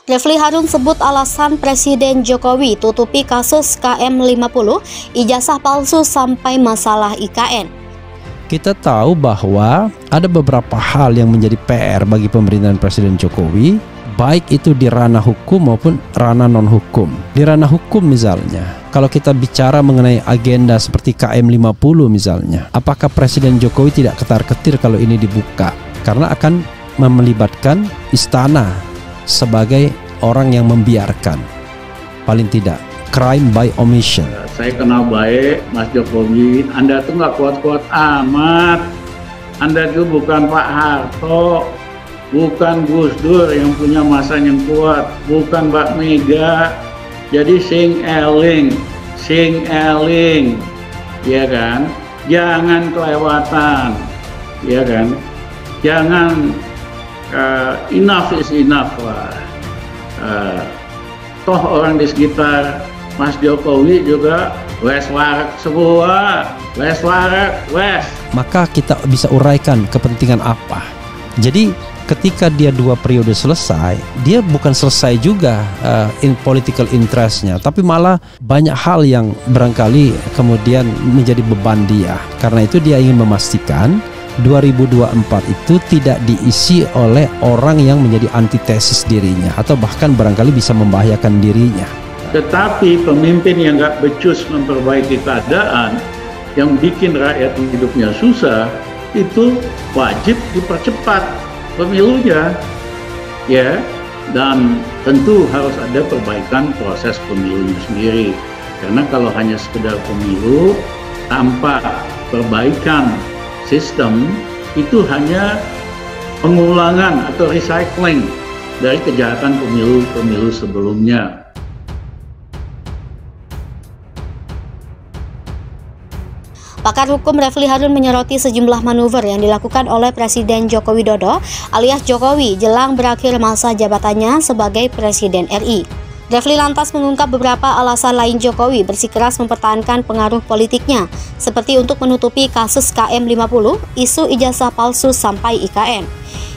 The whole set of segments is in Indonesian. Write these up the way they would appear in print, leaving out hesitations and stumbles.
Refli Harun sebut alasan Presiden Jokowi tutupi kasus KM50, ijazah palsu sampai masalah IKN. Kita tahu bahwa ada beberapa hal yang menjadi PR bagi pemerintahan Presiden Jokowi, baik itu di ranah hukum maupun ranah non-hukum. Di ranah hukum misalnya, kalau kita bicara mengenai agenda seperti KM50 misalnya, apakah Presiden Jokowi tidak ketar-ketir kalau ini dibuka? Karena akan melibatkan istana sebagai orang yang membiarkan, paling tidak crime by omission. Saya kenal baik Mas Jokowi, Anda tuh nggak kuat-kuat amat. Anda tuh bukan Pak Harto, bukan Gus Dur yang punya masa yang kuat, bukan Mbak Mega. Jadi sing eling, ya kan? Jangan kelewatan, ya kan? Jangan enough is enough lah. Toh orang di sekitar Mas Jokowi juga wes warak semua, wes warak, wes. Maka kita bisa uraikan kepentingan apa. Jadi ketika dia 2 periode selesai, dia bukan selesai juga political interestnya, tapi malah banyak hal yang barangkali kemudian menjadi beban dia. Karena itu dia ingin memastikan 2024 itu tidak diisi oleh orang yang menjadi antitesis dirinya atau bahkan barangkali bisa membahayakan dirinya. Tetapi pemimpin yang nggak becus memperbaiki keadaan, yang bikin rakyat hidupnya susah, itu wajib dipercepat pemilunya, ya. Dan tentu harus ada perbaikan proses pemilunya sendiri. Karena kalau hanya sekedar pemilu tanpa perbaikan sistem, itu hanya pengulangan atau recycling dari kejahatan pemilu-pemilu sebelumnya. Pakar hukum Refli Harun menyoroti sejumlah manuver yang dilakukan oleh Presiden Joko Widodo alias Jokowi jelang berakhir masa jabatannya sebagai Presiden RI. Refli lantas mengungkap beberapa alasan lain Jokowi bersikeras mempertahankan pengaruh politiknya, seperti untuk menutupi kasus KM50, isu ijazah palsu sampai IKN.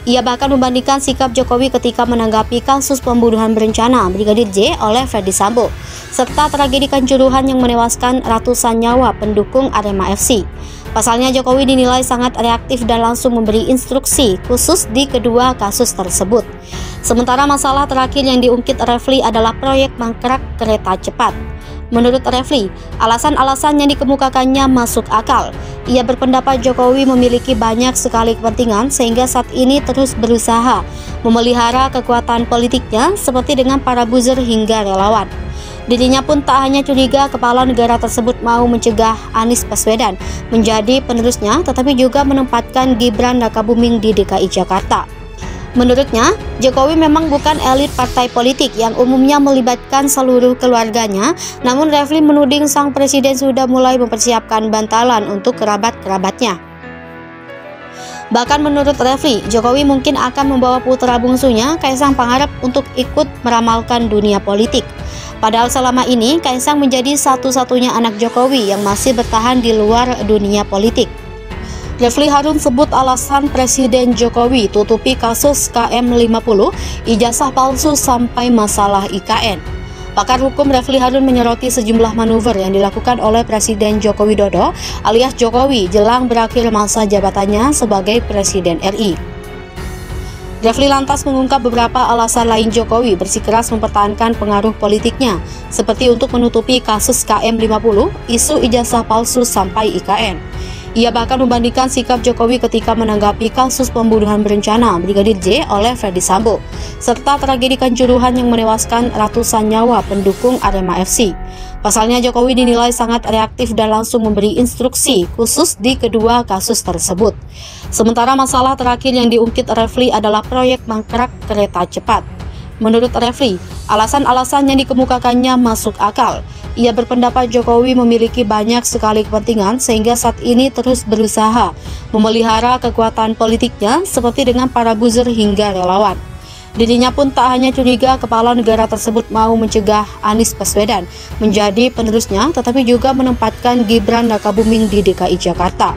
Ia bahkan membandingkan sikap Jokowi ketika menanggapi kasus pembunuhan berencana Brigadir J oleh Ferdy Sambo, serta tragedi Kanjuruhan yang menewaskan ratusan nyawa pendukung Arema FC. Pasalnya Jokowi dinilai sangat reaktif dan langsung memberi instruksi khusus di kedua kasus tersebut. Sementara masalah terakhir yang diungkit Refli adalah proyek mangkrak kereta cepat. Menurut Refli, alasan-alasan yang dikemukakannya masuk akal. Ia berpendapat Jokowi memiliki banyak sekali kepentingan sehingga saat ini terus berusaha memelihara kekuatan politiknya seperti dengan para buzzer hingga relawan. Dirinya pun tak hanya curiga kepala negara tersebut mau mencegah Anies Baswedan menjadi penerusnya, tetapi juga menempatkan Gibran Rakabuming di DKI Jakarta. Menurutnya, Jokowi memang bukan elit partai politik yang umumnya melibatkan seluruh keluarganya, namun Refli menuding sang presiden sudah mulai mempersiapkan bantalan untuk kerabat-kerabatnya. Bahkan menurut Refli, Jokowi mungkin akan membawa putra bungsunya, Kaisang Pangarep, untuk ikut meramalkan dunia politik. Padahal selama ini, Kaisang menjadi satu-satunya anak Jokowi yang masih bertahan di luar dunia politik. Refli Harun sebut alasan Presiden Jokowi tutupi kasus KM50, ijazah palsu sampai masalah IKN. Pakar hukum Refli Harun menyoroti sejumlah manuver yang dilakukan oleh Presiden Joko Widodo alias Jokowi jelang berakhir masa jabatannya sebagai Presiden RI. Refli lantas mengungkap beberapa alasan lain Jokowi bersikeras mempertahankan pengaruh politiknya, seperti untuk menutupi kasus KM50, isu ijazah palsu sampai IKN. Ia bahkan membandingkan sikap Jokowi ketika menanggapi kasus pembunuhan berencana Brigadir J oleh Ferdy Sambo, serta tragedi Kanjuruhan yang menewaskan ratusan nyawa pendukung Arema FC. Pasalnya Jokowi dinilai sangat reaktif dan langsung memberi instruksi khusus di kedua kasus tersebut. Sementara masalah terakhir yang diungkit Refli adalah proyek mangkrak kereta cepat. Menurut Refli, alasan-alasan yang dikemukakannya masuk akal. Ia berpendapat Jokowi memiliki banyak sekali kepentingan sehingga saat ini terus berusaha memelihara kekuatan politiknya seperti dengan para buzzer hingga relawan. Dirinya pun tak hanya curiga kepala negara tersebut mau mencegah Anies Baswedan menjadi penerusnya, tetapi juga menempatkan Gibran Rakabuming di DKI Jakarta.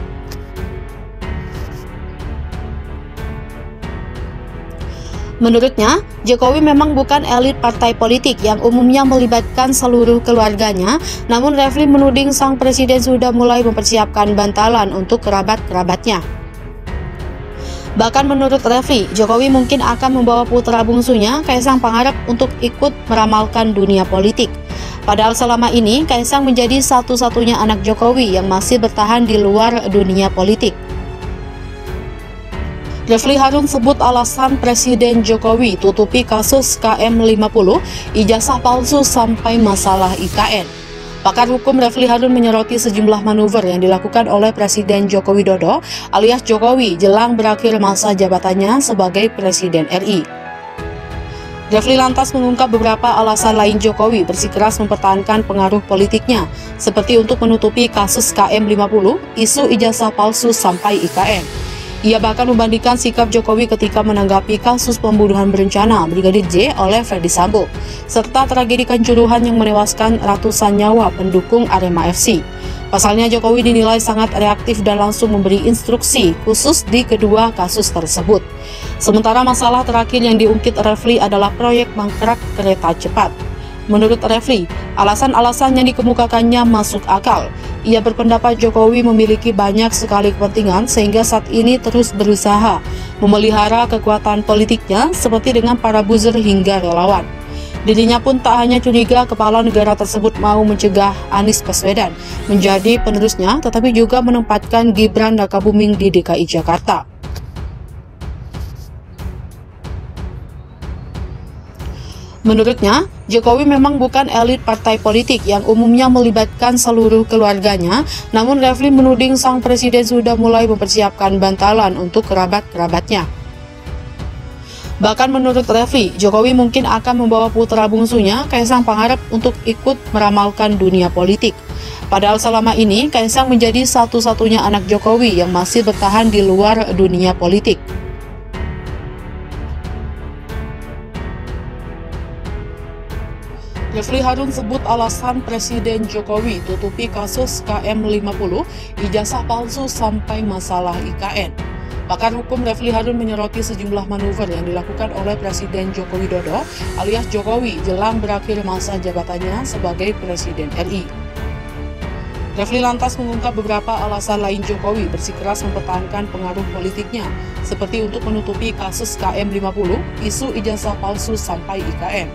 Menurutnya, Jokowi memang bukan elit partai politik yang umumnya melibatkan seluruh keluarganya, namun Refli menuding sang presiden sudah mulai mempersiapkan bantalan untuk kerabat-kerabatnya. Bahkan menurut Refli, Jokowi mungkin akan membawa putra bungsunya, Kaisang Pangarep, untuk ikut meramalkan dunia politik. Padahal selama ini, Kaisang menjadi satu-satunya anak Jokowi yang masih bertahan di luar dunia politik. Refli Harun sebut alasan Presiden Jokowi tutupi kasus KM50, ijazah palsu sampai masalah IKN. Pakar hukum Refli Harun menyoroti sejumlah manuver yang dilakukan oleh Presiden Joko Widodo alias Jokowi jelang berakhir masa jabatannya sebagai Presiden RI. Refli lantas mengungkap beberapa alasan lain Jokowi bersikeras mempertahankan pengaruh politiknya, seperti untuk menutupi kasus KM50, isu ijazah palsu sampai IKN. Ia bahkan membandingkan sikap Jokowi ketika menanggapi kasus pembunuhan berencana Brigadir J oleh Ferdy Sambo, serta tragedi Kanjuruhan yang menewaskan ratusan nyawa pendukung Arema FC. Pasalnya Jokowi dinilai sangat reaktif dan langsung memberi instruksi khusus di kedua kasus tersebut. Sementara masalah terakhir yang diungkit Refli adalah proyek mangkrak kereta cepat. Menurut Refli, alasan-alasan yang dikemukakannya masuk akal. Ia berpendapat Jokowi memiliki banyak sekali kepentingan sehingga saat ini terus berusaha memelihara kekuatan politiknya seperti dengan para buzzer hingga relawan. Dirinya pun tak hanya curiga kepala negara tersebut mau mencegah Anies Baswedan menjadi penerusnya, tetapi juga menempatkan Gibran Rakabuming di DKI Jakarta. Menurutnya, Jokowi memang bukan elit partai politik yang umumnya melibatkan seluruh keluarganya, namun Refli menuding sang presiden sudah mulai mempersiapkan bantalan untuk kerabat-kerabatnya. Bahkan menurut Refli, Jokowi mungkin akan membawa putra bungsunya, Kaisang Pangarep, untuk ikut meramalkan dunia politik. Padahal selama ini, Kaisang menjadi satu-satunya anak Jokowi yang masih bertahan di luar dunia politik. Refli Harun sebut alasan Presiden Jokowi tutupi kasus KM50, ijazah palsu sampai masalah IKN. Pakar hukum Refli Harun menyoroti sejumlah manuver yang dilakukan oleh Presiden Joko Widodo alias Jokowi jelang berakhir masa jabatannya sebagai Presiden RI. Refli lantas mengungkap beberapa alasan lain Jokowi bersikeras mempertahankan pengaruh politiknya, seperti untuk menutupi kasus KM50, isu ijazah palsu sampai IKN.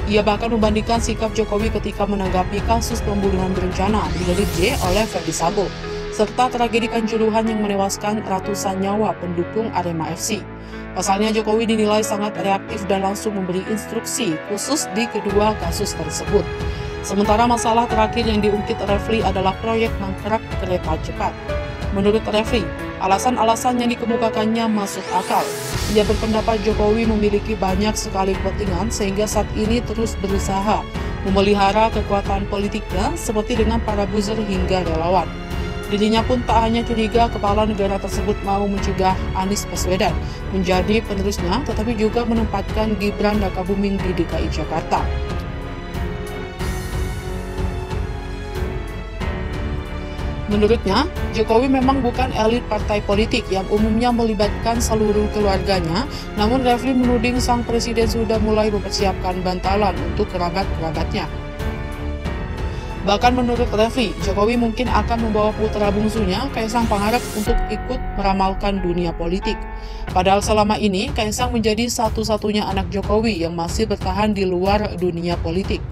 Ia bahkan membandingkan sikap Jokowi ketika menanggapi kasus pembunuhan berencana Brigadir J oleh Ferdy Sambo, serta tragedi Kanjuruhan yang menewaskan ratusan nyawa pendukung Arema FC. Pasalnya Jokowi dinilai sangat reaktif dan langsung memberi instruksi khusus di kedua kasus tersebut. Sementara masalah terakhir yang diungkit Refli adalah proyek mangkrak kereta cepat. Menurut Refli, alasan-alasan yang dikemukakannya masuk akal. Ia berpendapat Jokowi memiliki banyak sekali kepentingan sehingga saat ini terus berusaha memelihara kekuatan politiknya seperti dengan para buzzer hingga relawan. Dirinya pun tak hanya curiga kepala negara tersebut mau mencegah Anies Baswedan menjadi penerusnya, tetapi juga menempatkan Gibran Rakabuming di DKI Jakarta. Menurutnya, Jokowi memang bukan elit partai politik yang umumnya melibatkan seluruh keluarganya, namun Refli menuding sang presiden sudah mulai mempersiapkan bantalan untuk kerabat-kerabatnya. Bahkan menurut Refli, Jokowi mungkin akan membawa putra bungsunya, Kaisang Pangarep, untuk ikut meramalkan dunia politik. Padahal selama ini, Kaisang menjadi satu-satunya anak Jokowi yang masih bertahan di luar dunia politik.